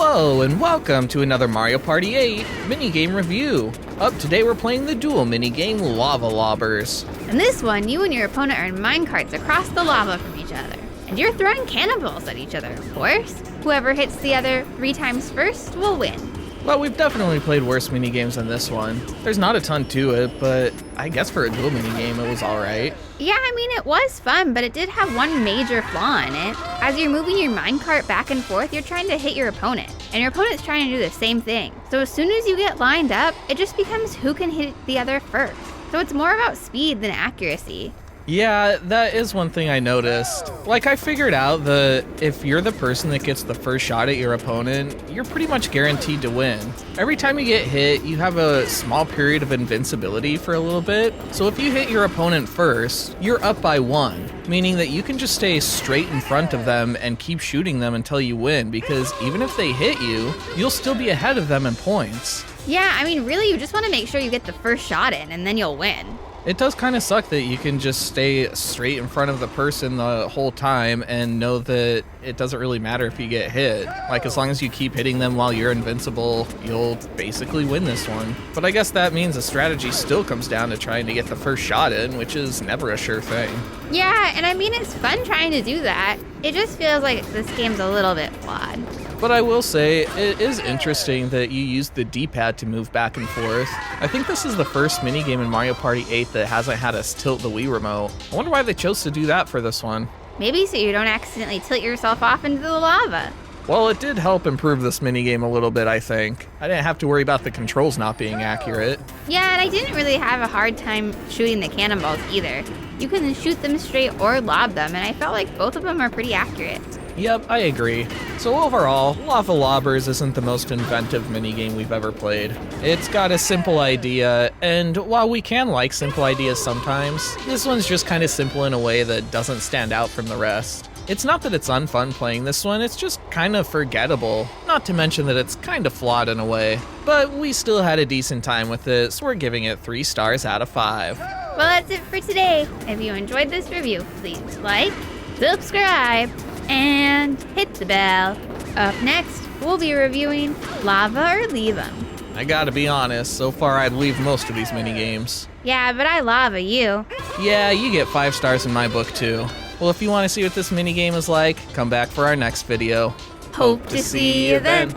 Hello and welcome to another Mario Party 8 minigame review. Up today we're playing the duel minigame Lava Lobbers. In this one, you and your opponent are in minecarts across the lava from each other. And you're throwing cannonballs at each other, of course. Whoever hits the other 3 times first will win. Well, we've definitely played worse minigames than this one. There's not a ton to it, but I guess for a duel minigame it was alright. Yeah, I mean, it was fun, but it did have one major flaw in it. As you're moving your minecart back and forth, you're trying to hit your opponent. And your opponent's trying to do the same thing. So as soon as you get lined up, it just becomes who can hit the other first. So it's more about speed than accuracy. Yeah, that is one thing I noticed. Like, I figured out that if you're the person that gets the first shot at your opponent, you're pretty much guaranteed to win. Every time you get hit, you have a small period of invincibility for a little bit. So if you hit your opponent first, you're up by 1, meaning that you can just stay straight in front of them and keep shooting them until you win, because even if they hit you, you'll still be ahead of them in points. Yeah, I mean, really, you just want to make sure you get the first shot in, and then you'll win. It does kind of suck that you can just stay straight in front of the person the whole time and know that it doesn't really matter if you get hit. Like, as long as you keep hitting them while you're invincible, you'll basically win this one. But I guess that means the strategy still comes down to trying to get the first shot in, which is never a sure thing. Yeah, and I mean, it's fun trying to do that. It just feels like this game's a little bit flawed. But I will say, it is interesting that you use the D-pad to move back and forth. I think this is the first minigame in Mario Party 8 that hasn't had us tilt the Wii remote. I wonder why they chose to do that for this one. Maybe so you don't accidentally tilt yourself off into the lava. Well, it did help improve this minigame a little bit, I think. I didn't have to worry about the controls not being accurate. Yeah, and I didn't really have a hard time shooting the cannonballs either. You can shoot them straight or lob them, and I felt like both of them are pretty accurate. Yep, I agree. So overall, Lava Lobbers isn't the most inventive minigame we've ever played. It's got a simple idea, and while we can like simple ideas sometimes, this one's just kind of simple in a way that doesn't stand out from the rest. It's not that it's unfun playing this one, it's just kind of forgettable. Not to mention that it's kind of flawed in a way. But we still had a decent time with it, so we're giving it 3 stars out of 5. Well, that's it for today. If you enjoyed this review, please like, subscribe, and hit the bell. Up next, we'll be reviewing Lava or Leave 'em. I gotta be honest, so far I'd leave most of these minigames. Yeah, but I lava you. Yeah, you get 5 stars in my book too. Well, if you want to see what this minigame is like, come back for our next video. Hope to see you then.